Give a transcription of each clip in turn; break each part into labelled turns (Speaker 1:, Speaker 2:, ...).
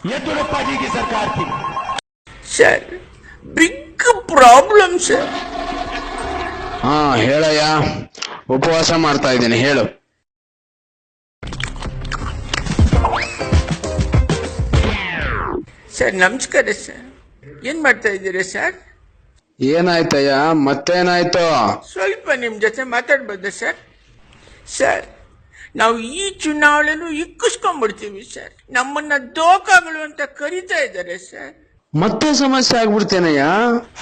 Speaker 1: येदुरप्पा जी की सरकार थी
Speaker 2: सर बिग प्रॉब्लम सर.
Speaker 3: ಹಾ ಹೇಳಯ್ಯ, ಉಪವಾಸ ಮಾಡ್ತಾ ಇದ್ದೀನಿ, ಹೇಳು.
Speaker 2: ಸರ್ ನಮಸ್ಕಾರ ಸರ್. ಏನ್ ಮಾಡ್ತಾ ಇದ್ದೀರಾ ಸರ್?
Speaker 3: ಏನಾಯ್ತಯ್ಯ, ಮತ್ತೇನಾಯ್ತು?
Speaker 2: ಸ್ವಲ್ಪ ನಿಮ್ ಜೊತೆ ಮಾತಾಡ್ಬೋದಾ ಸರ್? ಸರ್ ನಾವು ಈ ಚುನಾವಣೆನೂ ಇಕ್ಕಿಸ್ಕೊಂಡ್ಬಿಡ್ತೀವಿ ಸರ್. ನಮ್ಮನ್ನ ದೋಖಗಳು ಅಂತ ಕರೀತಾ ಇದ್ದಾರೆ ಸರ್.
Speaker 3: ಮತ್ತೆ ಸಮಸ್ಯೆ ಆಗ್ಬಿಡ್ತೇನಯ್ಯ.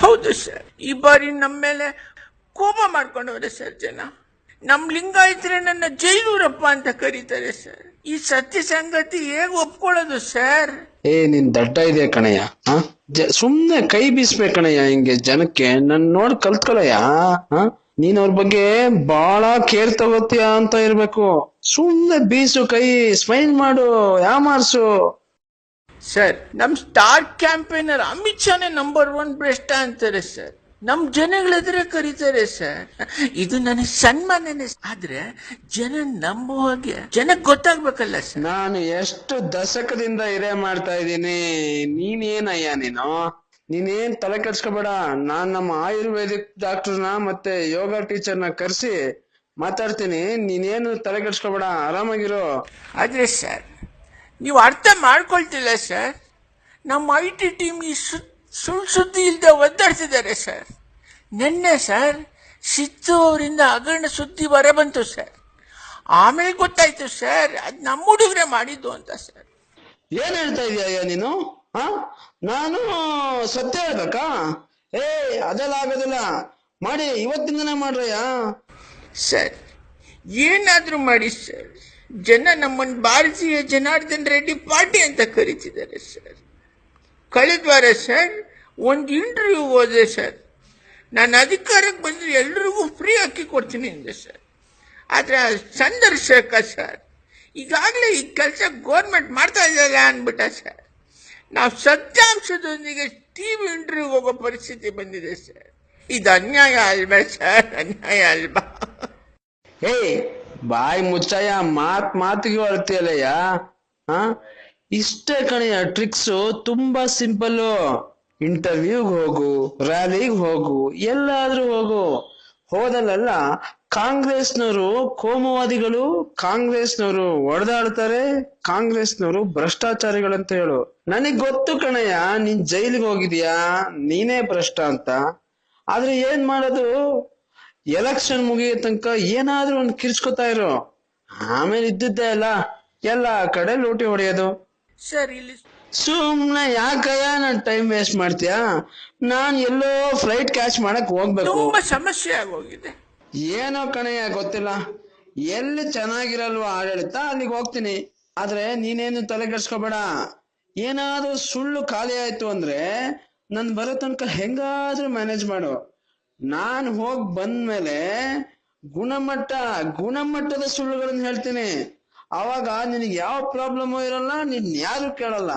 Speaker 2: ಹೌದು ಸರ್, ಈ ಬಾರಿ ನಮ್ಮ ಮೇಲೆ ಕೋಪ ಮಾಡ್ಕೊಂಡವ್ರೆ ಸರ್ ಜನ. ನಮ್ ಲಿಂಗಾಯತರೆ ನನ್ನ ಜೈಲೂರಪ್ಪ ಅಂತ ಕರೀತಾರೆ ಸರ್. ಈ ಸತ್ಯ ಸಂಗತಿ ಹೇಗ್ ಒಪ್ಕೊಳ್ಳೋದು ಸರ್?
Speaker 3: ನಿನ್ ದಡ್ಡ ಇದೆ ಕಣಯ್ಯ. ಸುಮ್ನೆ ಕೈ ಬೀಸ್ಬೇಕಣಯ್ಯ ಹಿಂಗೆ ಜನಕ್ಕೆ. ನನ್ ನೋಡ್ ಕಲ್ತ್ಕೊಳಯ್ಯ. ನೀನ್ ಅವ್ರ ಬಗ್ಗೆ ಬಹಳ ಕೇರ್ ತಗೋತೀಯ ಅಂತ ಇರ್ಬೇಕು. ಸುಮ್ನೆ ಬೀಸು ಕೈ, ಸ್ಮೈಲ್ ಮಾಡು, ಯಾಮಾರ್ಸು.
Speaker 2: ಸರ್ ನಮ್ ಸ್ಟಾರ್ ಕ್ಯಾಂಪೇನರ್ ಅಮಿತ್ ಶಾನೇ ನಂಬರ್ 1 ಭ್ರಷ್ಟ ಅಂತಾರೆ ಸರ್. ನಮ್ ಜನಗಳೆದ್ರೆ ಕರೀತಾರೆ ಸರ್. ಇದು ನನಗೆ ಸನ್ಮಾನನೇ. ಆದ್ರೆ ಜನ ನಂಬುವ ಹಾಗೆ ಜನಕ್ಕೆ ಗೊತ್ತಾಗ್ಬೇಕಲ್ಲ ಸರ್.
Speaker 3: ನಾನು ಎಷ್ಟು ದಶಕದಿಂದ ಇದೇ ಮಾಡ್ತಾ ಇದ್ದೀನಿ. ನೀನೇನಯ್ಯ ನೀನೇನ್ ತಲೆ ಕೆಡ್ಸ್ಕೊಬೇಡ. ನಾನ್ ನಮ್ಮ ಆಯುರ್ವೇದಿಕ್ ಡಾಕ್ಟರ್ನ ಮತ್ತೆ ಯೋಗ ಟೀಚರ್ನ ಕರ್ಸಿ ಮಾತಾಡ್ತೀನಿ. ನೀನೇನು ತಲೆ ಕೆಡ್ಸ್ಕೊಬೇಡ, ಆರಾಮಾಗಿರು.
Speaker 2: ಆದ್ರೆ ಸರ್ ನೀವು ಅರ್ಥ ಮಾಡ್ಕೊಳ್ತಿಲ್ಲ ಸರ್. ನಮ್ಮ IT ಟೀಮ್ ಈ ಸುಳ್ಳು ಸುದ್ದಿ ಇಲ್ಲದೆ ಒದ್ದಾಡ್ತಿದ್ದಾರೆ ಸರ್. ನಿನ್ನೆ ಸರ್ ಸಿದ್ದು ಅವರಿಂದ ಹಗರಣ ಸುದ್ದಿ ಹೊರ ಬಂತು ಸರ್. ಆಮೇಲೆ ಗೊತ್ತಾಯ್ತು ಸರ್ ಅದ್ ನಮ್ಮ ಹುಡುಗರೆ ಮಾಡಿದ್ದು ಅಂತ ಸರ್.
Speaker 3: ಏನ್ ಹೇಳ್ತಾ ಇದೀಯ ನೀನು? ನಾನು ಸತ್ಯ ಹೇಳ್ಬೇಕಾ? ಅದೆಲ್ಲ ಆಗೋದಿಲ್ಲ. ಮಾಡಿ, ಇವತ್ತಿಂದನೇ ಮಾಡ್ರಯ್ಯ.
Speaker 2: ಸರ್ ಏನಾದ್ರೂ ಮಾಡಿ ಸರ್. ಜನ ನಮ್ಮನ್ನು ಭಾರತೀಯ ಜನಾರ್ದನ್ ರೆಡ್ಡಿ ಪಾರ್ಟಿ ಅಂತ ಕರೀತಿದ್ದಾರೆ ಸರ್. ಕಳೆದ ವಾರ ಸರ್ ಒಂದು ಇಂಟರ್ವ್ಯೂ ಹೋದೆ ಸರ್. ನಾನು ಅಧಿಕಾರಕ್ಕೆ ಬಂದ್ರೆ ಎಲ್ರಿಗೂ ಫ್ರೀ ಅಕ್ಕಿ ಕೊಡ್ತೀನಿ ಅಂದೆ ಸರ್. ಆದ್ರೆ ಸಂದರ್ಶಕ ಸರ್ ಈಗಾಗಲೇ ಈ ಕೆಲಸ ಗೌರ್ಮೆಂಟ್ ಮಾಡ್ತಾ ಇದೆಯಲ್ಲ ಅಂದ್ಬಿಟ್ಟ ಸರ್. ನಾವು ಸತ್ಯಾಂಶದೊಂದಿಗೆ TV ಇಂಟರ್ವ್ಯೂ ಹೋಗೋ ಪರಿಸ್ಥಿತಿ ಬಂದಿದೆ ಸರ್. ಇದು ಅನ್ಯಾಯ ಅಲ್ವಾ ಸರ್? ಅನ್ಯಾಯ ಅಲ್ವಾ?
Speaker 3: ಬಾಯಿ ಮುಚ್ಚಾಯ, ಮಾತಿಗೆ ಹೊರತೀಯಲ್ಲಯ್ಯ. ಇಷ್ಟೇ ಕಣಯ್ಯ ಟ್ರಿಕ್ಸ್. ತುಂಬಾ ಸಿಂಪಲ್. ಇಂಟರ್ವ್ಯೂಗ್ ಹೋಗು, ರ್ಯಾಲಿಗ್ ಹೋಗು, ಎಲ್ಲಾದ್ರೂ ಹೋಗು. ಹೋದಲ್ಲೆಲ್ಲ ಕಾಂಗ್ರೆಸ್ನವರು ಕೋಮುವಾದಿಗಳು, ಕಾಂಗ್ರೆಸ್ನವರು ಹೊಡೆದಾಡ್ತಾರೆ, ಕಾಂಗ್ರೆಸ್ನವರು ಭ್ರಷ್ಟಾಚಾರಿಗಳಂತ ಹೇಳು. ನನಗ್ ಗೊತ್ತು ಕಣಯ್ಯ, ನೀನ್ ಜೈಲಿಗೆ ಹೋಗಿದ್ಯಾ, ನೀನೇ ಭ್ರಷ್ಟ ಅಂತ. ಆದ್ರೆ ಏನ್ ಮಾಡೋದು? ಎಲೆಕ್ಷನ್ ಮುಗಿಯೋ ತನಕ ಏನಾದ್ರೂ ಒಂದು ಕಿರ್ಚ್ಕೊತಾ ಇರೋ. ಆಮೇಲೆ ಇದ್ದಿದ್ದೆ ಅಲ್ಲ, ಎಲ್ಲಾ ಕಡೆ ಲೂಟಿ ಹೊಡೆಯೋದು.
Speaker 2: ಸರ್ ಇಲ್ಲಿ
Speaker 3: ಸುಮ್ನೆ ಯಾಕಯ್ಯ ನನ್ ಟೈಮ್ ವೇಸ್ಟ್ ಮಾಡ್ತೀಯಾ? ನಾನ್ ಎಲ್ಲೋ ಫ್ಲೈಟ್ ಕ್ಯಾಚ್ ಮಾಡಕ್ ಹೋಗ್ಬೇಕು.
Speaker 2: ತುಂಬಾ ಸಮಸ್ಯೆ ಆಗೋಗಿದೆ.
Speaker 3: ಏನೋ ಕಣಯ್ಯ ಗೊತ್ತಿಲ್ಲ. ಎಲ್ಲಿ ಚೆನ್ನಾಗಿರಲ್ವ ಆಡಳಿತ ಅಲ್ಲಿಗೆ ಹೋಗ್ತೀನಿ. ಆದ್ರೆ ನೀನೇನು ತಲೆ ಕೆಡ್ಸ್ಕೊಬೇಡ. ಏನಾದ್ರೂ ಸುಳ್ಳು ಖಾಲಿ ಆಯ್ತು ಅಂದ್ರೆ ನನ್ ಬರೋ ತನಕ ಹೆಂಗಾದ್ರೂ ಮ್ಯಾನೇಜ್ ಮಾಡು. ನಾನ್ ಹೋಗ್ ಬಂದ್ಮೇಲೆ ಗುಣಮಟ್ಟದ ಸುಳ್ಳುಗಳನ್ನ ಹೇಳ್ತೀನಿ. ಅವಾಗ ನಿನಗೆ ಯಾವ ಪ್ರಾಬ್ಲಮ್ ಇರಲ್ಲ, ನೀನ್ ಯಾರು ಕೇಳಲ್ಲ.